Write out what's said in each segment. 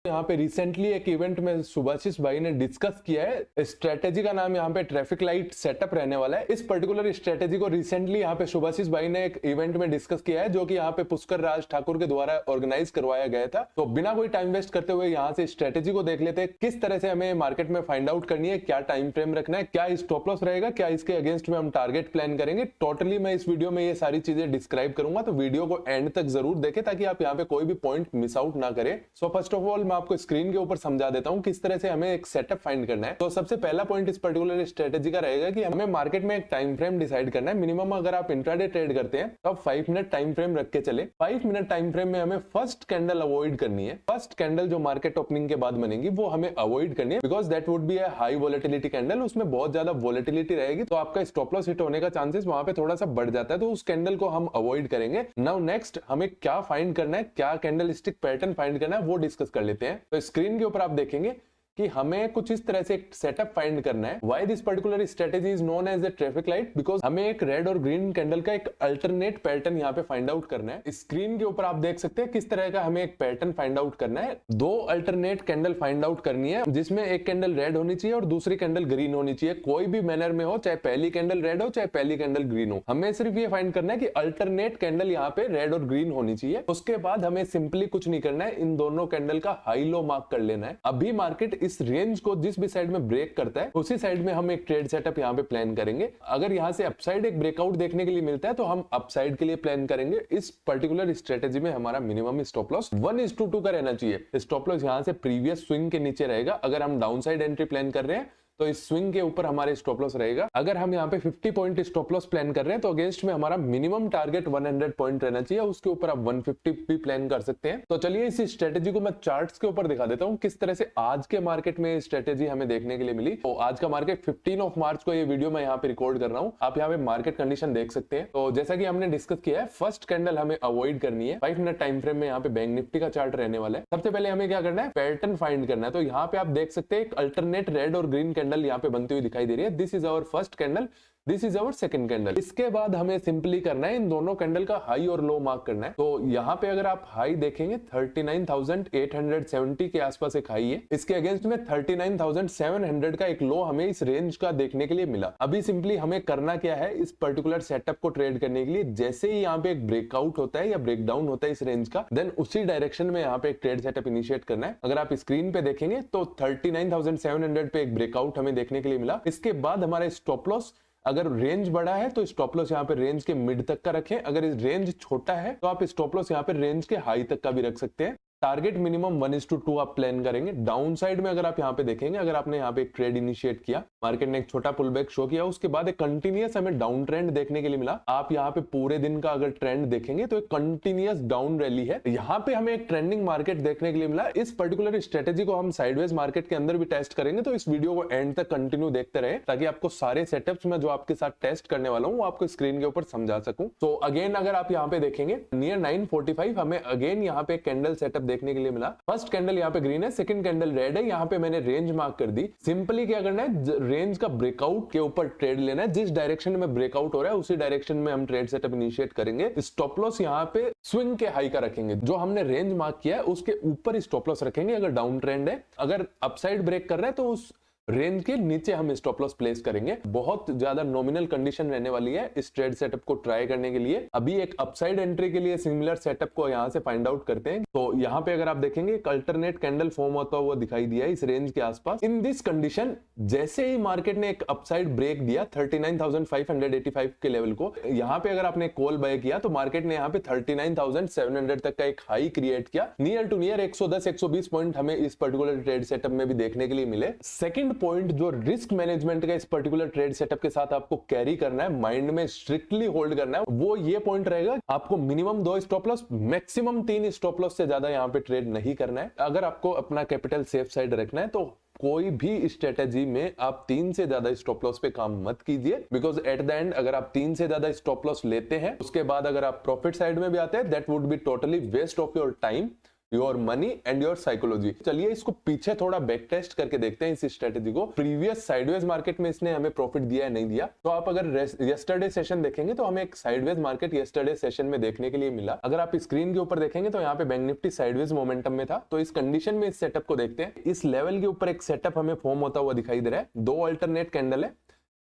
यहाँ पे रिसेंटली एक इवेंट में सुभाशीष भाई ने डिस्कस किया है। स्ट्रेटेजी का नाम यहाँ पे ट्रैफिक लाइट सेटअप रहने वाला है। इस पर्टिकुलर स्ट्रेटेजी को रिसेंटली यहाँ पे सुभाशीष भाई ने एक इवेंट में डिस्कस किया है, जो कि यहाँ पे पुष्कर राज ठाकुर के द्वारा ऑर्गेनाइज करवाया गया था। तो बिना कोई टाइम वेस्ट करते हुए यहाँ से स्ट्रेटेजी को देख लेते हैं, किस तरह से हमें मार्केट में फाइंड आउट करनी है, क्या टाइम फ्रेम रखना है, क्या स्टॉप लॉस रहेगा, क्या इसके अगेंस्ट में हम टारगेट प्लान करेंगे। टोटली मैं इस वीडियो में ये सारी चीजें डिस्क्राइब करूंगा, तो वीडियो को एंड तक जरूर देखें ताकि आप यहाँ पे कोई भी पॉइंट मिस आउट ना करें। सो फर्स्ट ऑफ ऑल मैं आपको स्क्रीन के ऊपर समझा देता हूं किस तरह से हमें एक सेटअप फाइंड करना है। तो सबसे पहला पॉइंट इस पर्टिकुलर स्ट्रेटेजी का रहेगा कि हमें मार्केट में एक टाइम फ्रेम डिसाइड करना है। मिनिमम अगर आप इंट्राडे ट्रेड करते हैं तो आप 5 मिनट टाइम फ्रेम रख के चले। 5 मिनट टाइम फ्रेम में हमें फर्स्ट कैंडल अवॉइड करनी है। फर्स्ट कैंडल जो मार्केट ओपनिंग के बाद बनेगी वो हमें अवॉइड करनी है, because that would be a high volatility candle. उसमें बहुत ज्यादा वोलेटिलिटी रहेगी, तो आपका स्टॉप लॉस हिट होने का चांसेस वहां पे थोड़ा सा बढ़ जाता है, तो उस कैंडल को हम अवॉइड करेंगे। नाउ नेक्स्ट हमें क्या फाइंड करना है, क्या कैंडल स्टिक पैटर्न फाइंड करना है, वो डिस्कस कर लेते हैं। तो स्क्रीन के ऊपर आप देखेंगे कि हमें कुछ इस तरह से एक सेटअप फाइंड करना है। Why this particular strategy is known as the traffic light, because हमें एक रेड और ग्रीन कैंडल का एक अल्टरनेट पैटर्न यहाँ पे फाइंड आउट करना है। स्क्रीन के ऊपर आप देख सकते हैं किस तरह का हमें एक पैटर्न फाइंड आउट करना है। 2 अल्टरनेट कैंडल फाइंड आउट करनी है, जिसमें एक कैंडल रेड होनी चाहिए और दूसरी कैंडल ग्रीन होनी चाहिए। कोई भी मैनर में हो, चाहे पहली कैंडल रेड हो चाहे पहली कैंडल ग्रीन हो, हमें सिर्फ ये फाइंड करना है कि अल्टरनेट कैंडल यहाँ पे रेड और ग्रीन होनी चाहिए। उसके बाद हमें सिंपली कुछ नहीं करना है, इन दोनों कैंडल का हाई लो मार्क कर लेना है। अभी मार्केट इस रेंज को जिस भी साइड में ब्रेक करता है उसी साइड में हम एक ट्रेड सेटअप यहाँ पे प्लान करेंगे। अगर यहाँ से अपसाइड एक ब्रेकआउट देखने के लिए मिलता है तो हम अपसाइड के लिए प्लान करेंगे। इस पर्टिकुलर स्ट्रेटेजी में हमारा मिनिमम स्टॉप लॉस 1:2 का रहना चाहिए। स्टॉप लॉस यहाँ से प्रीवियस स्विंग के नीचे रहेगा। अगर हम डाउन साइड एंट्री प्लान कर रहे हैं तो इस स्विंग के ऊपर हमारे स्टॉप लॉस रहेगा। अगर हम यहाँ पे 50 पॉइंट स्टॉप लॉस प्लान कर रहे हैं तो अगेंस्ट में हमारा मिनिमम टारगेट 100 पॉइंट रहना चाहिए। उसके ऊपर आप 150 भी प्लान कर सकते हैं। तो चलिए इस स्ट्रेटेजी को मैं चार्ट्स के ऊपर दिखा देता हूँ किस तरह से आज के मार्केट में स्ट्रेटेजी हमें देखने के लिए मिली। तो आज का मार्केट 15 मार्च को ये वीडियो मैं यहाँ पे रिकॉर्ड कर रहा हूँ। आप यहाँ पे मार्केट कंडीशन देख सकते हैं। तो जैसा कि हमने डिस्कस किया है, फर्स्ट कैंडल हमें अवॉइड करनी है। 5 मिनट टाइम फ्रेम में यहाँ पे बैंक निफ्टी का चार्ट रहने वाला है। सबसे पहले हमें क्या करना है, पैटर्न फाइंड करना है। तो यहाँ पे आप देख सकते हैं एक अल्टरनेट रेड और ग्रीन कैंडल यहाँ पे बनती हुई दिखाई दे रही है। This is our first candle, this is our second candle. इसके बाद हमें सिंपली करना है इन दोनों कैंडल का हाई और लो मार्क करना है। तो यहाँ पे अगर आप हाई देखेंगे 39,870 के आसपास एक हाई है। इसके अगेंस्ट में 39,700 का एक लो हमें इस रेंज का देखने के लिए मिला। अभी सिंपली हमें करना क्या है, इस पर्टिकुलर सेटअप को ट्रेड करने के लिए जैसे ही यहाँ पे एक ब्रेकआउट होता है या ब्रेकडाउन होता है इस रेंज का, देन उसी डायरेक्शन में यहाँ पे एक ट्रेड सेटअप इनिशिएट करना है। अगर आप स्क्रीन पे देखेंगे तो 39,700 पे एक ब्रेकआउट हमें देखने के लिए मिला। इसके बाद हमारा स्टॉप लॉस, अगर रेंज बड़ा है तो स्टॉप लॉस यहाँ पे रेंज के मिड तक का रखें। अगर रेंज छोटा है तो आप स्टॉप लॉस यहाँ पे रेंज के हाई तक का भी रख सकते हैं। टारगेट मिनिमम 1:2 आप प्लान करेंगे। डाउन साइड में अगर आप यहाँ पे देखेंगे, अगर आपने यहाँ पे एक ट्रेड इनिशिएट किया, मार्केट ने एक छोटा पुल बैक शो किया, उसके बाद एक कंटिन्यूअस हमें डाउन ट्रेंड देखने के लिए मिला। आप यहाँ पे पूरे दिन का अगर ट्रेंड देखेंगे तो एक कंटिन्यूअस डाउन रैली है। यहाँ पे हमें एक ट्रेंडिंग मार्केट देखने के लिए मिला। इस पर्टिकुलर स्ट्रेटेजी को हम साइडवेज मार्केट के अंदर भी टेस्ट करेंगे, तो इस वीडियो को एंड तक कंटिन्यू देखते रहे ताकि आपको सारे सेटअप्स में जो आपके साथ टेस्ट करने वाला हूँ वो आपको स्क्रीन के ऊपर समझा सकूं। तो अगेन अगर आप यहाँ पे देखेंगे नियर 9:45 हमें अगेन यहाँ पे कैंडल सेटअप देखने के लिए मिला। फर्स्ट कैंडल यहाँ पे ग्रीन है, सेकंड कैंडल रेड है। यहाँ पे मैंने रेंज मार्क कर दी। सिंपली क्या करना है, रेंज का ब्रेकआउट के ऊपर ट्रेड लेना है। जिस डायरेक्शन में ब्रेकआउट हो रहा है उसी डायरेक्शन में हम ट्रेड सेटअप इनिशिएट करेंगे। स्टॉप लॉस यहाँ पे स्विंग के हाई का रखेंगे। जो हमने रेंज मार्क किया है उसके ऊपर स्टॉप लॉस रखेंगे अगर डाउन ट्रेंड है। अगर अपसाइड ब्रेक कर रहा है तो उस रेंज के नीचे हम स्टॉप लॉस प्लेस करेंगे। बहुत ज्यादा नॉमिनल कंडीशन रहने वाली है इस ट्रेड सेटअप को ट्राई करने के लिए। अभी एक अपसाइड एंट्री के लिए सिमिलर सेटअप को यहाँ से फाइंड आउट करते हैं। तो यहाँ पे अगर आप देखेंगे एक अल्टरनेट कैंडल फॉर्म होता हुआ दिखाई दिया है इस रेंज के आसपास। इन दिस कंडीशन जैसे ही मार्केट ने एक अपसाइड ब्रेक दिया 39,585 के लेवल को, यहाँ पे अगर आपने कॉल बाय किया तो मार्केट ने यहाँ पे 39,700 तक का एक हाई क्रिएट किया। नियर टू नियर 110-120 पॉइंट हमें इस पर्टिकुलर ट्रेड सेटअप में भी देखने के लिए मिले। सेकंड पॉइंट जो रिस्क मैनेजमेंट का इस पर्टिकुलर ट्रेड सेटअप के साथ आपको कैरी करना है, माइंड में स्ट्रिक्टली होल्ड करना है, वो ये पॉइंट रहेगा, आपको minimum 2 stop loss, maximum 3 stop loss से ज्यादा यहाँ पे ट्रेड नहीं करना है। अगर आपको अपना कैपिटल सेफ साइड रखना है तो कोई भी स्ट्रेटेजी में आप 3 से ज्यादा स्टॉप लॉस पे काम मत कीजिए, बिकॉज एट द एंड अगर आप 3 से ज्यादा स्टॉप लॉस लेते हैं उसके बाद अगर आप प्रॉफिट साइड में भी आते हैं, that would be totally waste of your time. Your money and your psychology. चलिए इसको पीछे थोड़ा बैक टेस्ट करके देखते हैं इस स्ट्रेटेजी को। प्रीवियस साइडवेज मार्केट में इसने हमें प्रॉफिट दिया है नहीं दिया। तो आप अगर यस्टरडे सेशन देखेंगे तो हमें एक साइडवेज मार्केट यस्टरडे सेशन में देखने के लिए मिला। अगर आप स्क्रीन के ऊपर देखेंगे तो यहाँ पे बैंक निफ्टी साइडवेज मोमेंटम में था। तो इस कंडीशन में इस सेटअप को देखते हैं। इस लेवल के ऊपर एक सेटअप हमें फॉर्म होता हुआ दिखाई दे रहा है। 2 अल्टरनेट कैंडल है,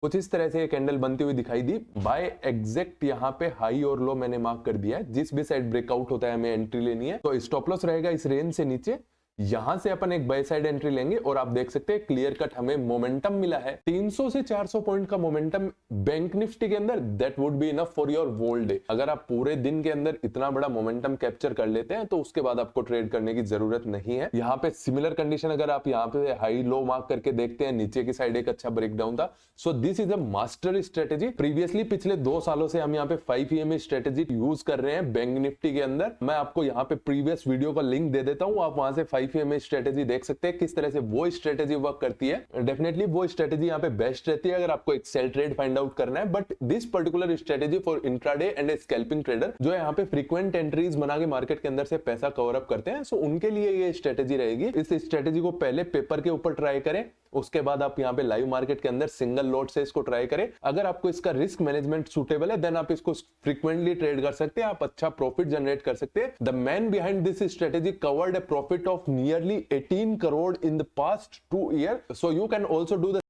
कुछ इस तरह से ये कैंडल बनती हुई दिखाई दी। बाय एग्जैक्ट यहाँ पे हाई और लो मैंने मार्क कर दिया है। जिस भी साइड ब्रेकआउट होता है हमें एंट्री लेनी है। तो स्टॉप लॉस रहेगा इस रेंज से नीचे। यहां से अपन एक बाय साइड एंट्री लेंगे और आप देख सकते हैं क्लियर कट हमें मोमेंटम मिला है 300 से 400 पॉइंट का मोमेंटम बैंक निफ्टी के अंदर। That would be enough for your whole day. अगर आप पूरे दिन के अंदर इतना बड़ा मोमेंटम कैप्चर कर लेते हैं तो उसके बाद आपको ट्रेड करने की जरूरत नहीं है। यहाँ पे सिमिलर कंडीशन अगर आप यहाँ पे हाई लो मार्क करके देखते हैं, नीचे की साइड एक अच्छा ब्रेकडाउन था। So this is a master strategy. Previously पिछले 2 सालों से हम यहाँ पे 5 EMA स्ट्रेटेजी यूज कर रहे हैं बैंक निफ्टी के अंदर। मैं आपको यहाँ पे प्रीवियस वीडियो का लिंक दे देता हूँ, आप वहां से 5 EMA स्ट्रेटेजी देख सकते हैं किस तरह से वो स्ट्रेटेजी वर्क करती है। डेफिनेटली वो स्ट्रेटेजी यहाँ पे बेस्ट रहती है अगर आपको एक सेल ट्रेड फाइंड आउट करना है। But this particular strategy for intraday and scalping trader जो यहाँ पे फ्रीक्वेंट एंट्रीज बना के मार्केट के अंदर से पैसा कवर अप करते हैं, सो उनके लिए ये स्ट्रेटेजी रहेगी। इस स्ट्रेटेजी को पहले पेपर के ऊपर ट्राई करें, उसके बाद आप यहाँ पे लाइव मार्केट के अंदर सिंगल लॉट से इसको ट्राई करें। अगर आपको इसका रिस्क मैनेजमेंट सूटेबल है देन आप इसको फ्रीक्वेंटली ट्रेड कर सकते हैं, आप अच्छा प्रॉफिट जनरेट कर सकते हैं। The man behind this strategy covered a profit of nearly 18 crore in the past 2 years, so you can also do the